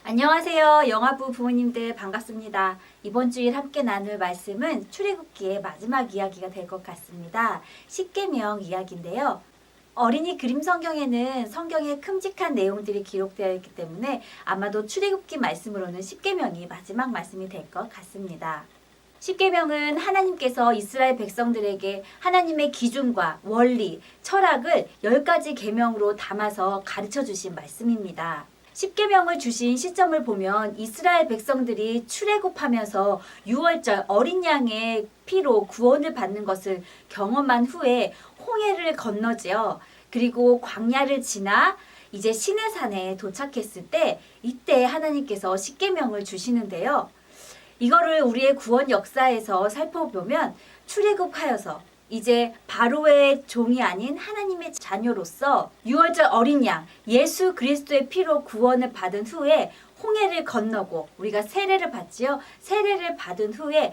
안녕하세요. 영화부 부모님들 반갑습니다. 이번 주일 함께 나눌 말씀은 출애굽기의 마지막 이야기가 될 것 같습니다. 십계명 이야기인데요. 어린이 그림 성경에는 성경의 큼직한 내용들이 기록되어 있기 때문에 아마도 출애굽기 말씀으로는 십계명이 마지막 말씀이 될 것 같습니다. 십계명은 하나님께서 이스라엘 백성들에게 하나님의 기준과 원리, 철학을 10가지 계명으로 담아서 가르쳐 주신 말씀입니다. 십계명을 주신 시점을 보면 이스라엘 백성들이 출애굽하면서 유월절 어린 양의 피로 구원을 받는 것을 경험한 후에 홍해를 건너지요. 그리고 광야를 지나 이제 시내산에 도착했을 때 이때 하나님께서 십계명을 주시는데요. 이거를 우리의 구원 역사에서 살펴보면 출애굽하여서 이제 바로의 종이 아닌 하나님의 자녀로서 유월절 어린 양 예수 그리스도의 피로 구원을 받은 후에 홍해를 건너고 우리가 세례를 받지요. 세례를 받은 후에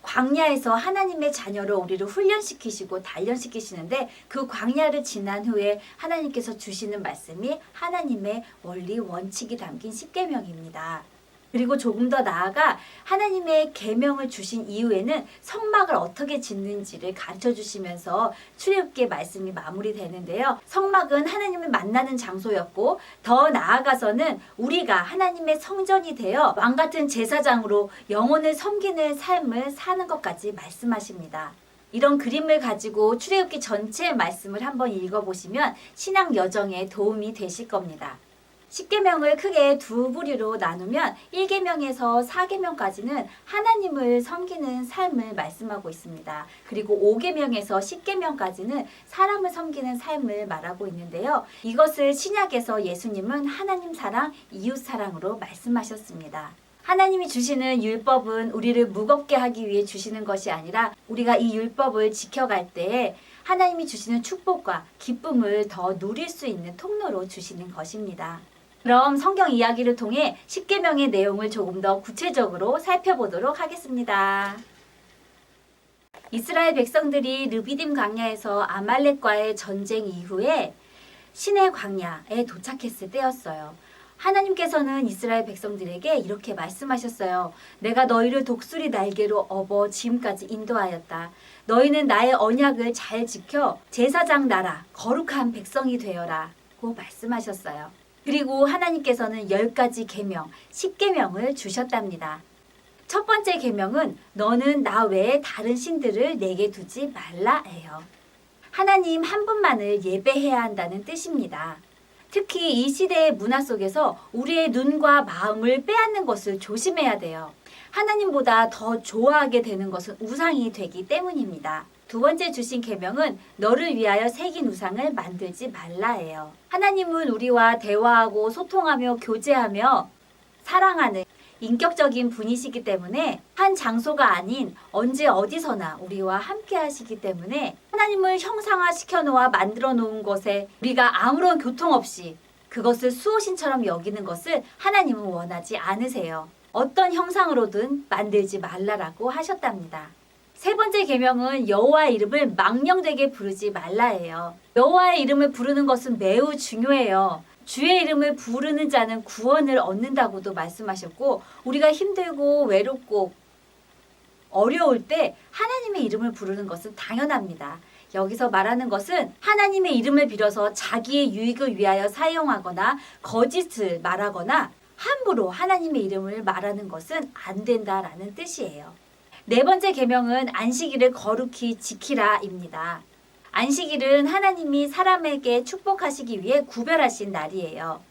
광야에서 하나님의 자녀로 우리를 훈련시키시고 단련시키시는데 그 광야를 지난 후에 하나님께서 주시는 말씀이 하나님의 원리 원칙이 담긴 십계명입니다. 그리고 조금 더 나아가 하나님의 계명을 주신 이후에는 성막을 어떻게 짓는지를 가르쳐 주시면서 출애굽기의 말씀이 마무리되는데요. 성막은 하나님을 만나는 장소였고 더 나아가서는 우리가 하나님의 성전이 되어 왕같은 제사장으로 영혼을 섬기는 삶을 사는 것까지 말씀하십니다. 이런 그림을 가지고 출애굽기 전체의 말씀을 한번 읽어보시면 신앙 여정에 도움이 되실 겁니다. 십계명을 크게 두 부류로 나누면 1계명에서 4계명까지는 하나님을 섬기는 삶을 말씀하고 있습니다. 그리고 5계명에서 10계명까지는 사람을 섬기는 삶을 말하고 있는데요. 이것을 신약에서 예수님은 하나님 사랑, 이웃 사랑으로 말씀하셨습니다. 하나님이 주시는 율법은 우리를 무겁게 하기 위해 주시는 것이 아니라 우리가 이 율법을 지켜갈 때에 하나님이 주시는 축복과 기쁨을 더 누릴 수 있는 통로로 주시는 것입니다. 그럼 성경 이야기를 통해 십계명의 내용을 조금 더 구체적으로 살펴보도록 하겠습니다. 이스라엘 백성들이 르비딤 광야에서 아말렉과의 전쟁 이후에 시내 광야에 도착했을 때였어요. 하나님께서는 이스라엘 백성들에게 이렇게 말씀하셨어요. 내가 너희를 독수리 날개로 업어 지금까지 인도하였다. 너희는 나의 언약을 잘 지켜 제사장 나라 거룩한 백성이 되어라 고 말씀하셨어요. 그리고 하나님께서는 10가지 계명, 10계명을 주셨답니다. 첫 번째 계명은 너는 나 외에 다른 신들을 내게 두지 말라예요. 하나님 한 분만을 예배해야 한다는 뜻입니다. 특히 이 시대의 문화 속에서 우리의 눈과 마음을 빼앗는 것을 조심해야 돼요. 하나님보다 더 좋아하게 되는 것은 우상이 되기 때문입니다. 두 번째 주신 계명은 너를 위하여 새긴 우상을 만들지 말라예요. 하나님은 우리와 대화하고 소통하며 교제하며 사랑하는 인격적인 분이시기 때문에 한 장소가 아닌 언제 어디서나 우리와 함께 하시기 때문에 하나님을 형상화시켜 놓아 만들어 놓은 것에 우리가 아무런 교통 없이 그것을 수호신처럼 여기는 것을 하나님은 원하지 않으세요. 어떤 형상으로든 만들지 말라라고 하셨답니다. 세 번째 계명은 여호와의 이름을 망령되게 부르지 말라예요. 여호와의 이름을 부르는 것은 매우 중요해요. 주의 이름을 부르는 자는 구원을 얻는다고도 말씀하셨고 우리가 힘들고 외롭고 어려울 때 하나님의 이름을 부르는 것은 당연합니다. 여기서 말하는 것은 하나님의 이름을 빌어서 자기의 유익을 위하여 사용하거나 거짓을 말하거나 함부로 하나님의 이름을 말하는 것은 안 된다라는 뜻이에요. 네 번째 계명은 안식일을 거룩히 지키라입니다. 안식일은 하나님이 사람에게 축복하시기 위해 구별하신 날이에요.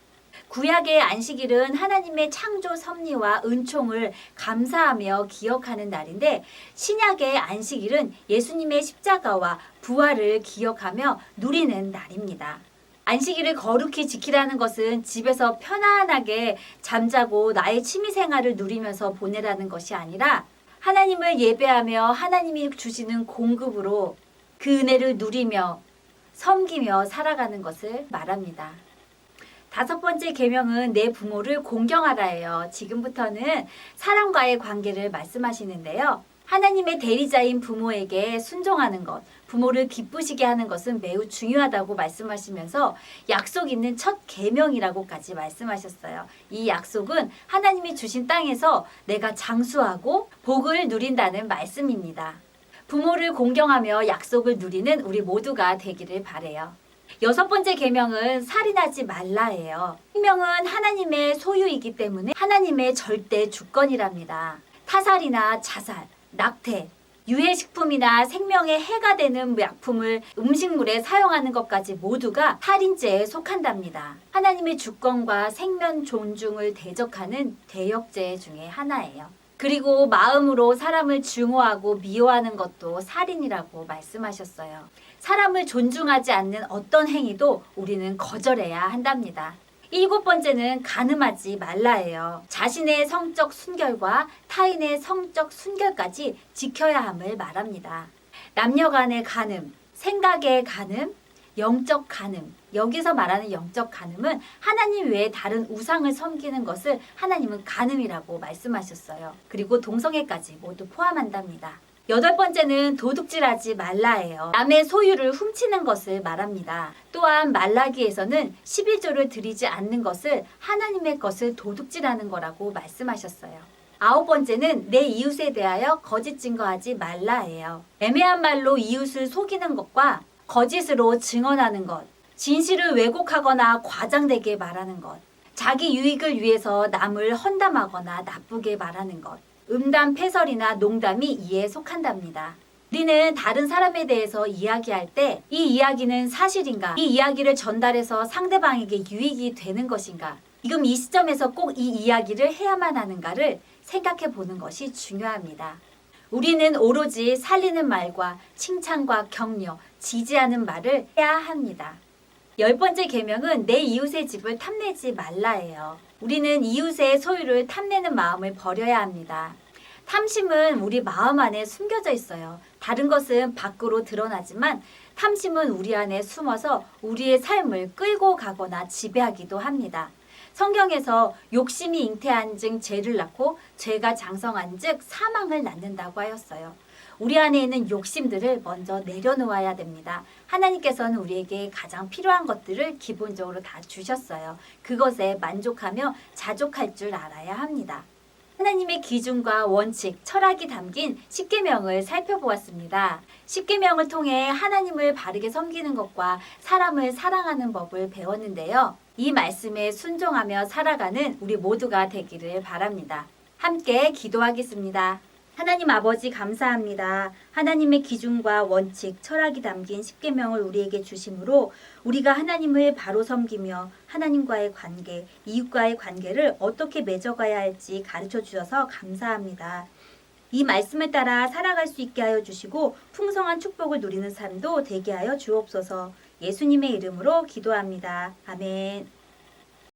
구약의 안식일은 하나님의 창조 섭리와 은총을 감사하며 기억하는 날인데 신약의 안식일은 예수님의 십자가와 부활을 기억하며 누리는 날입니다. 안식일을 거룩히 지키라는 것은 집에서 편안하게 잠자고 나의 취미생활을 누리면서 보내라는 것이 아니라 하나님을 예배하며 하나님이 주시는 공급으로 그 은혜를 누리며 섬기며 살아가는 것을 말합니다. 다섯 번째 계명은 내 부모를 공경하라예요. 지금부터는 사람과의 관계를 말씀하시는데요. 하나님의 대리자인 부모에게 순종하는 것, 부모를 기쁘시게 하는 것은 매우 중요하다고 말씀하시면서 약속 있는 첫 계명이라고까지 말씀하셨어요. 이 약속은 하나님이 주신 땅에서 내가 장수하고 복을 누린다는 말씀입니다. 부모를 공경하며 약속을 누리는 우리 모두가 되기를 바래요. 6번째 계명은 살인하지 말라예요. 생명은 하나님의 소유이기 때문에 하나님의 절대 주권이랍니다. 타살이나 자살, 낙태, 유해식품이나 생명에 해가 되는 약품을 음식물에 사용하는 것까지 모두가 살인죄에 속한답니다. 하나님의 주권과 생명 존중을 대적하는 대역죄 중에 하나예요. 그리고 마음으로 사람을 증오하고 미워하는 것도 살인이라고 말씀하셨어요. 사람을 존중하지 않는 어떤 행위도 우리는 거절해야 한답니다. 7번째는 간음하지 말라예요. 자신의 성적 순결과 타인의 성적 순결까지 지켜야 함을 말합니다. 남녀 간의 간음, 생각의 간음, 영적 간음. 여기서 말하는 영적 간음은 하나님 외에 다른 우상을 섬기는 것을 하나님은 간음이라고 말씀하셨어요. 그리고 동성애까지 모두 포함한답니다. 8번째는 도둑질하지 말라예요. 남의 소유를 훔치는 것을 말합니다. 또한 말라기에서는 11조를 드리지 않는 것을 하나님의 것을 도둑질하는 거라고 말씀하셨어요. 9번째는 내 이웃에 대하여 거짓 증거하지 말라예요. 애매한 말로 이웃을 속이는 것과 거짓으로 증언하는 것, 진실을 왜곡하거나 과장되게 말하는 것, 자기 유익을 위해서 남을 험담하거나 나쁘게 말하는 것, 음담, 패설이나 농담이 이에 속한답니다. 우리는 다른 사람에 대해서 이야기할 때 이 이야기는 사실인가? 이 이야기를 전달해서 상대방에게 유익이 되는 것인가? 지금 이 시점에서 꼭 이 이야기를 해야만 하는가를 생각해 보는 것이 중요합니다. 우리는 오로지 살리는 말과 칭찬과 격려, 지지하는 말을 해야 합니다. 10번째 계명은 내 이웃의 집을 탐내지 말라예요. 우리는 이웃의 소유를 탐내는 마음을 버려야 합니다. 탐심은 우리 마음 안에 숨겨져 있어요. 다른 것은 밖으로 드러나지만 탐심은 우리 안에 숨어서 우리의 삶을 끌고 가거나 지배하기도 합니다. 성경에서 욕심이 잉태한 즉 죄를 낳고 죄가 장성한 즉 사망을 낳는다고 하였어요. 우리 안에 있는 욕심들을 먼저 내려놓아야 됩니다. 하나님께서는 우리에게 가장 필요한 것들을 기본적으로 다 주셨어요. 그것에 만족하며 자족할 줄 알아야 합니다. 하나님의 기준과 원칙, 철학이 담긴 십계명을 살펴보았습니다. 십계명을 통해 하나님을 바르게 섬기는 것과 사람을 사랑하는 법을 배웠는데요. 이 말씀에 순종하며 살아가는 우리 모두가 되기를 바랍니다. 함께 기도하겠습니다. 하나님 아버지 감사합니다. 하나님의 기준과 원칙, 철학이 담긴 십계명을 우리에게 주심으로 우리가 하나님을 바로 섬기며 하나님과의 관계, 이웃과의 관계를 어떻게 맺어가야 할지 가르쳐 주셔서 감사합니다. 이 말씀을 따라 살아갈 수 있게 하여 주시고 풍성한 축복을 누리는 삶도 되게 하여 주옵소서. 예수님의 이름으로 기도합니다. 아멘.